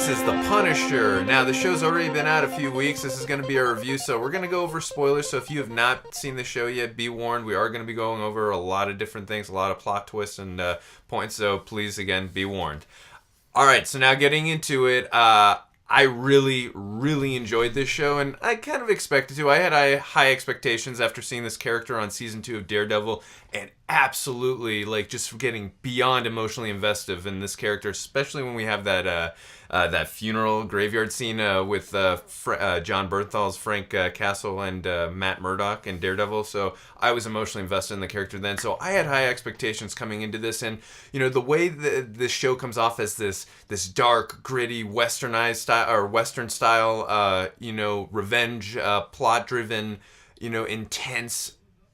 This is The Punisher. Now, the show's already been out a few weeks. This is going to be our review, so we're going to go over spoilers. So if you have not seen the show yet, be warned. We are going to be going over a lot of different things, a lot of plot twists and points, so please, again, be warned. All right, so now getting into it, I really, really enjoyed this show, and I kind of expected to. I had high expectations after seeing this character on Season 2 of Daredevil, and absolutely, just getting beyond emotionally invested in this character, especially when we have that funeral graveyard scene with John Bernthal's Frank Castle and Matt Murdock and Daredevil. So I was emotionally invested in the character then. So I had high expectations coming into this, and the way this show comes off as this dark, gritty, westernized style or Western style, revenge, plot-driven, intense,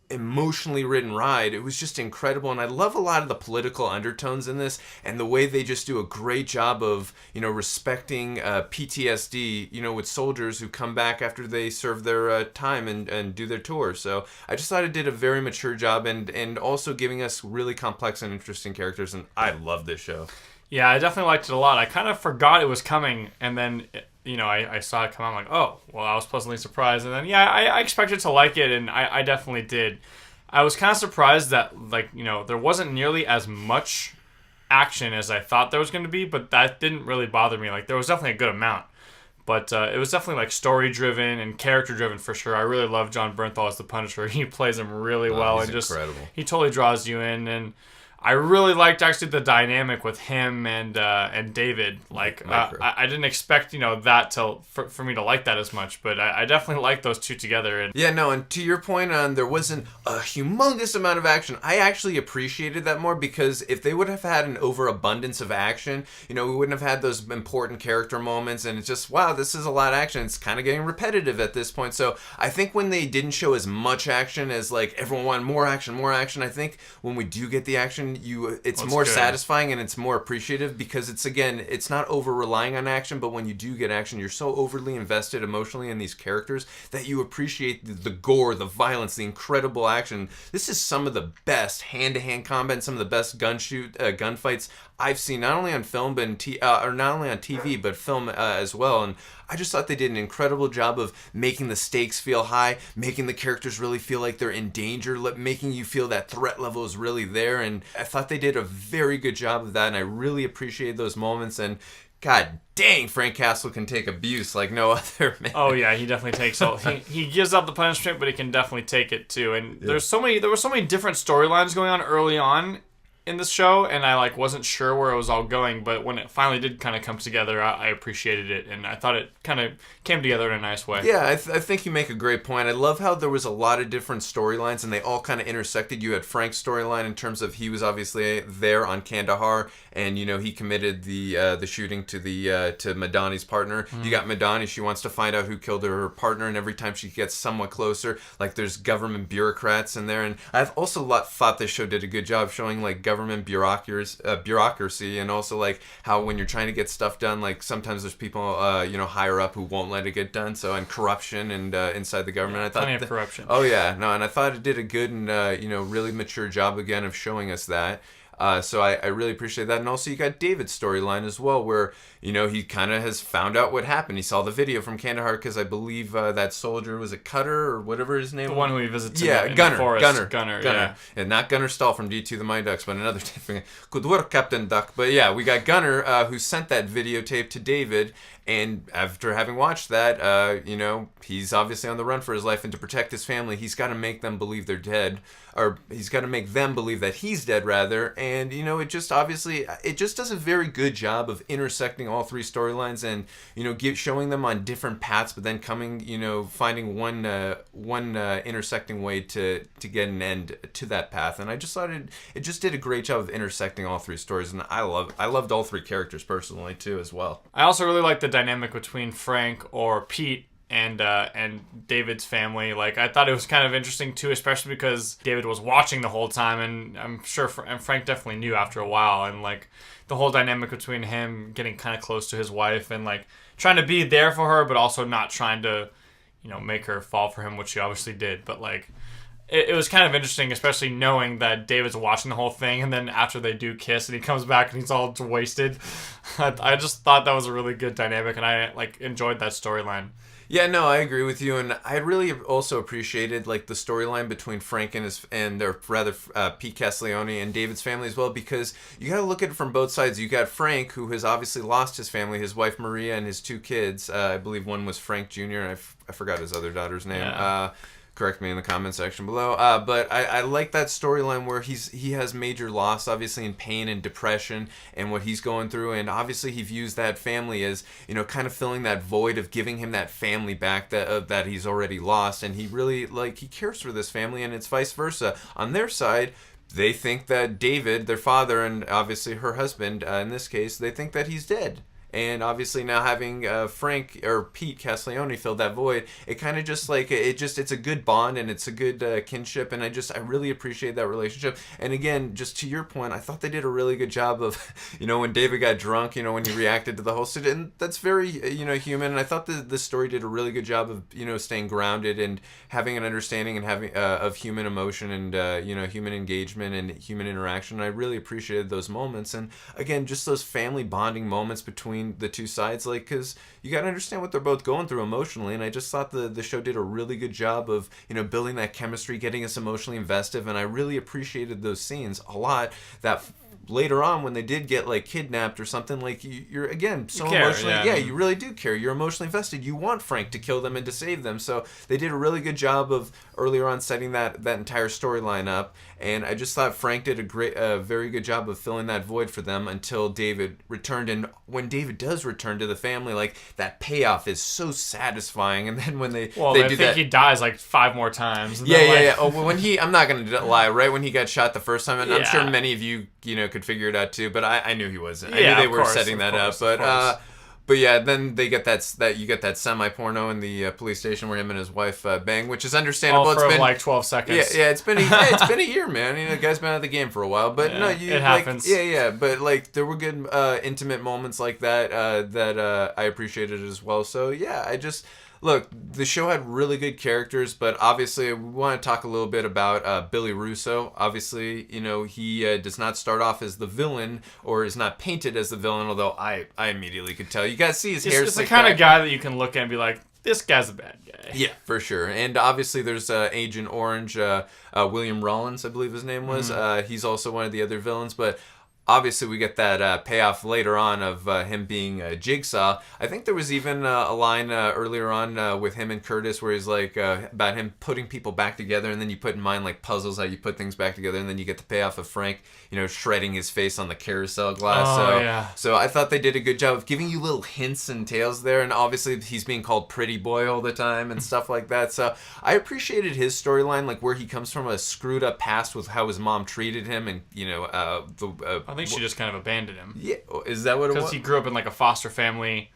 emotionally written ride. It was just incredible, and I love a lot of the political undertones in this and the way they just do a great job of respecting PTSD with soldiers who come back after they serve their time and do their tour. So I just thought it did a very mature job and also giving us really complex and interesting characters, and I love this show. Yeah, I definitely liked it a lot. I kind of forgot it was coming, and then I saw it come out. I'm like, oh, well, I was pleasantly surprised. And then, yeah, I expected to like it, and I definitely did. I was kind of surprised that, there wasn't nearly as much action as I thought there was going to be, but that didn't really bother me. There was definitely a good amount. But it was definitely, story-driven and character-driven for sure. I really love John Bernthal as the Punisher. He plays him really well. He's incredible. He totally draws you in, and I really liked actually the dynamic with him and David. I didn't expect that for me to like that as much, but I definitely liked those two together. And and to your point on there wasn't a humongous amount of action, I actually appreciated that more, because if they would have had an overabundance of action, we wouldn't have had those important character moments, and it's just, wow, this is a lot of action. It's kind of getting repetitive at this point. So I think when they didn't show as much action as everyone wanted more action, I think when we do get the action, it's more satisfying and it's more appreciative, because it's not over relying on action, but when you do get action, you're so overly invested emotionally in these characters that you appreciate the gore, the violence, the incredible action. This is some of the best hand-to-hand combat, some of the best gunfights I've seen, not only on film but not only on TV but film as well. And I just thought they did an incredible job of making the stakes feel high, making the characters really feel like they're in danger, making you feel that threat level is really there. And I thought they did a very good job of that, and I really appreciated those moments. And God dang, Frank Castle can take abuse like no other man. Oh yeah, he definitely takes all. He gives up the punishment, but he can definitely take it too. And there were so many different storylines going on early on in this show, and I wasn't sure where it was all going, but when it finally did kind of come together, I appreciated it, and I thought it kind of came together in a nice way. Yeah, I think you make a great point. I love how there was a lot of different storylines, and they all kind of intersected. You had Frank's storyline in terms of he was obviously there on Kandahar, and he committed the shooting to Madani's partner. You got Madani; she wants to find out who killed her partner, and every time she gets somewhat closer, there's government bureaucrats in there. And I've also thought this show did a good job showing government bureaucracy, and also how when you're trying to get stuff done, sometimes there's people higher up who won't let it get done, and corruption and inside the government. I thought plenty of corruption. Oh yeah, no, and I thought it did a good and really mature job again of showing us that. So I really appreciate that. And also you got David's storyline as well, where he kind of has found out what happened. He saw the video from Kandahar, because I believe that soldier, was it Cutter or whatever his name was? The one who he visits in Gunner, the forest. Gunner. Yeah. And not Gunner Stahl from D2 The Mighty Ducks, but another different. Good work, Captain Duck. But yeah, we got Gunner who sent that videotape to David. And after having watched that, he's obviously on the run for his life, and to protect his family, he's got to make them believe they're dead, or he's got to make them believe that he's dead, rather. And, it just does a very good job of intersecting all three storylines and, showing them on different paths, but then finding one intersecting way to get an end to that path. And I just thought it just did a great job of intersecting all three stories, and I loved all three characters personally, too, as well. I also really liked the dynamic between Frank or Pete and David's family. I thought it was kind of interesting too, especially because David was watching the whole time, and I'm sure Frank definitely knew after a while, and the whole dynamic between him getting kind of close to his wife and trying to be there for her, but also not trying to make her fall for him, which she obviously did. But it was kind of interesting, especially knowing that David's watching the whole thing, and then after they do kiss, and he comes back and he's all wasted. I just thought that was a really good dynamic, and I enjoyed that storyline. Yeah, no, I agree with you, and I really also appreciated like the storyline between Frank and or rather Pete Castiglione and David's family as well, because you got to look at it from both sides. You got Frank, who has obviously lost his family, his wife Maria, and his two kids. I believe one was Frank Jr. I forgot his other daughter's name. Yeah. Correct me in the comment section below. But I like that storyline where he has major loss, obviously in pain and depression and what he's going through, and obviously he views that family as, you know, kind of filling that void of giving him that family back that he's already lost, and he really he cares for this family, and it's vice versa on their side. They think that David, their father, and obviously her husband, in this case, they think that he's dead. And obviously now having Frank or Pete Castiglione fill that void, it kind of just it's a good bond, and it's a good kinship, and I really appreciate that relationship. And again, just to your point, I thought they did a really good job of, you know, when David got drunk, you know, when he reacted to the whole situation, and that's very, you know, human. And I thought the story did a really good job of, you know, staying grounded and having an understanding and having of human emotion and you know, human engagement and human interaction. And I really appreciated those moments, and again, just those family bonding moments between the two sides, because you got to understand what they're both going through emotionally. And I just thought the show did a really good job of, you know, building that chemistry, getting us emotionally invested, and I really appreciated those scenes a lot. That later on, when they did get kidnapped or something, you're again so emotionally, you really do care, you're emotionally invested, you want Frank to kill them and to save them. So they did a really good job of earlier on setting that entire storyline up, and I just thought Frank did a very good job of filling that void for them until David returned. And when David does return to the family, that payoff is so satisfying. And then when they do that, he dies 5 more times. And yeah. Oh, when I'm not gonna lie, right when he got shot the first time, and I'm sure many of you could figure it out too, but I knew he wasn't. I knew they were setting that up, but yeah, then they get that you get that semi-porno in the police station where him and his wife bang, which is understandable. All for it's been 12 seconds. Yeah, it's been a year, man. You know, the guy's been out of the game for a while, but it happens. But there were good intimate moments like that that I appreciated as well. So yeah, Look, the show had really good characters, but obviously we want to talk a little bit about Billy Russo. Obviously, you know, he does not start off as the villain, or is not painted as the villain, although I immediately could tell. You got to see his hair. It's the kind of guy that you can look at and be like, this guy's a bad guy. Yeah, for sure. And obviously there's Agent Orange, William Rollins, I believe his name was. Mm-hmm. He's also one of the other villains, but obviously we get that payoff later on of him being Jigsaw. I think there was even a line earlier on with him and Curtis where he's about him putting people back together, and then you put in mind puzzles, how you put things back together, and then you get the payoff of Frank, you know, shredding his face on the carousel glass. So I thought they did a good job of giving you little hints and tales there, and obviously he's being called Pretty Boy all the time and stuff like that. So I appreciated his storyline, where he comes from a screwed up past with how his mom treated him, and you know I think she just kind of abandoned him. Yeah, is that what it was? Because he grew up in a foster family.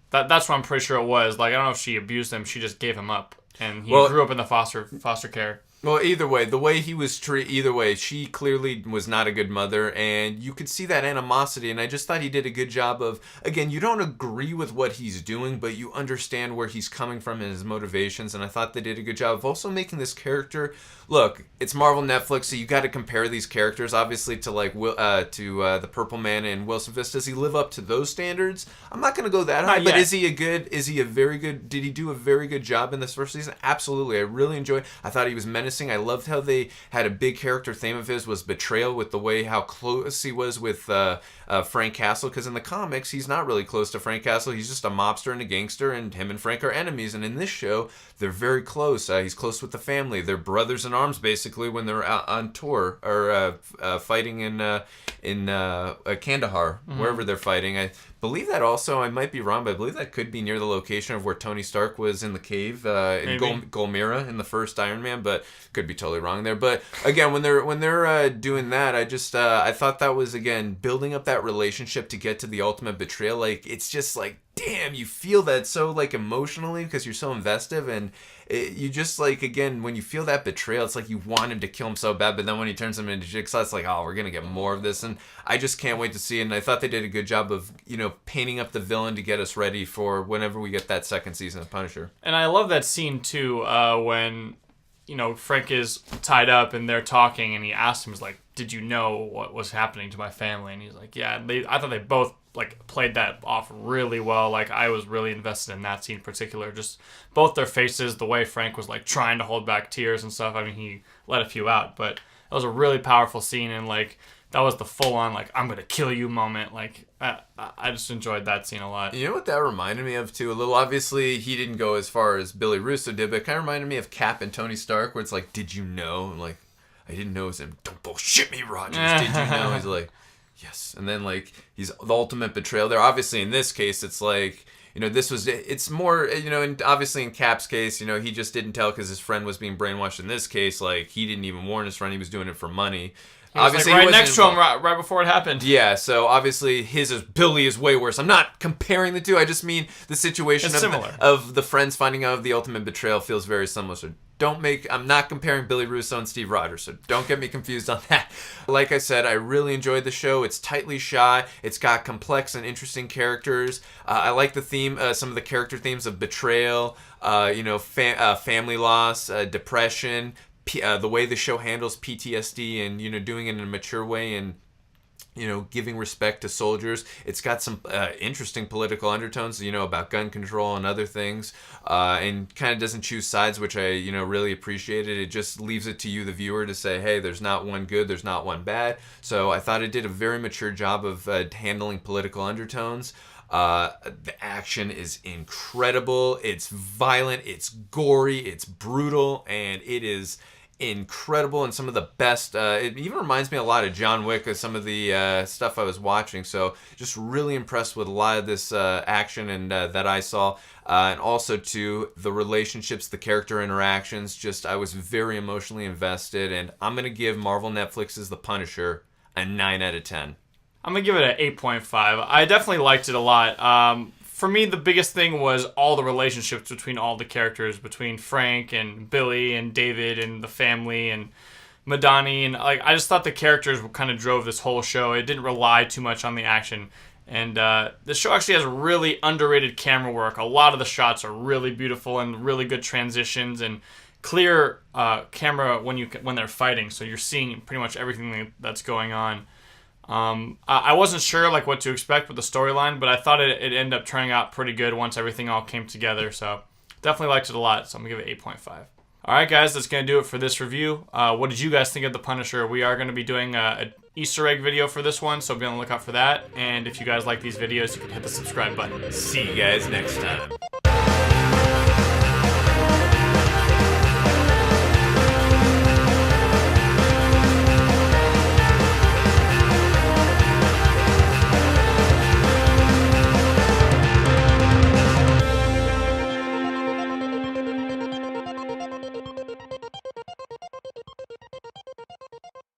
That's what I'm pretty sure it was. I don't know if she abused him. She just gave him up, and he grew up in the foster care. Well, either way, the way he was treated, she clearly was not a good mother, and you could see that animosity, and I just thought he did a good job of, again, you don't agree with what he's doing, but you understand where he's coming from and his motivations, and I thought they did a good job of also making this character, look, it's Marvel Netflix, so you got to compare these characters, obviously, to the Purple Man and Wilson Fisk. Does he live up to those standards? I'm not going to go that high, but did he do a very good job in this first season? Absolutely. I really enjoyed it. I thought he was menacing. I loved how they had a big character theme of his was betrayal, with the way how close he was with Frank Castle, because in the comics he's not really close to Frank Castle. He's just a mobster and a gangster, and him and Frank are enemies, and in this show they're very close. He's close with the family. They're brothers in arms basically when they're out on tour or fighting in Kandahar, wherever they're fighting. I believe that also, I might be wrong, but I believe that could be near the location of where Tony Stark was in the cave in Golmira in the first Iron Man, but could be totally wrong there. But again, when they're doing that, I thought that was, again, building up that relationship to get to the ultimate betrayal. It's just damn, you feel that so emotionally because you're so invested, and you just again, when you feel that betrayal, it's you want him to kill him so bad, but then when he turns him into Jigsaw, it's oh, we're gonna get more of this, and I just can't wait to see it. And I thought they did a good job of, you know, painting up the villain to get us ready for whenever we get that second season of Punisher. And I love that scene too, when Frank is tied up and they're talking, and he asks him, he's like, did you know what was happening to my family? And he's like, yeah. I thought they both played that off really well. I was really invested in that scene in particular. Just both their faces, the way Frank was trying to hold back tears and stuff. I mean, he let a few out, but that was a really powerful scene, and that was the full-on I'm gonna kill you moment. I just enjoyed that scene a lot. You know what that reminded me of too? A little. Obviously, he didn't go as far as Billy Russo did, but it kind of reminded me of Cap and Tony Stark, where it's did you know? And I didn't know it was him. Don't bullshit me, Rogers. Did you know? He's like, yes. And then he's the ultimate betrayal there. Obviously, in this case, it's it's more, and obviously in Cap's case, he just didn't tell because his friend was being brainwashed. In this case, he didn't even warn his friend. He was doing it for money. Obviously, right next to him, right before it happened. Yeah, so obviously Billy is way worse. I'm not comparing the two. I just mean the situation of the friends finding out of the ultimate betrayal feels very similar. So I'm not comparing Billy Russo and Steve Rogers, so don't get me confused on that. Like I said, I really enjoyed the show. It's tightly shot. It's got complex and interesting characters. I like the theme, some of the character themes of betrayal, family loss, depression, the way the show handles PTSD and, doing it in a mature way and, giving respect to soldiers. It's got some interesting political undertones, about gun control and other things, and kind of doesn't choose sides, which I, really appreciated. It just leaves it to you, the viewer, to say, hey, there's not one good, there's not one bad. So I thought it did a very mature job of handling political undertones. The action is incredible. It's violent, it's gory, it's brutal, and it is incredible and some of the best. It even reminds me a lot of John Wick, of some of the stuff I was watching. So just really impressed with a lot of this action and that I saw. And also too, the relationships, the character interactions, I was very emotionally invested. And I'm going to give Marvel Netflix's The Punisher a 9 out of 10. I'm going to give it an 8.5. I definitely liked it a lot. For me, the biggest thing was all the relationships between all the characters, between Frank and Billy and David and the family and Madani. And I just thought the characters kind of drove this whole show. It didn't rely too much on the action. And the show actually has really underrated camera work. A lot of the shots are really beautiful and really good transitions and clear camera when they're fighting. So you're seeing pretty much everything that's going on. I wasn't sure what to expect with the storyline, but I thought it ended up turning out pretty good once everything all came together. So definitely liked it a lot. So I'm gonna give it 8.5. All right, guys, that's gonna do it for this review. What did you guys think of The Punisher? We are gonna be doing an Easter egg video for this one, so be on the lookout for that. And if you guys like these videos, you can hit the subscribe button. See you guys next time.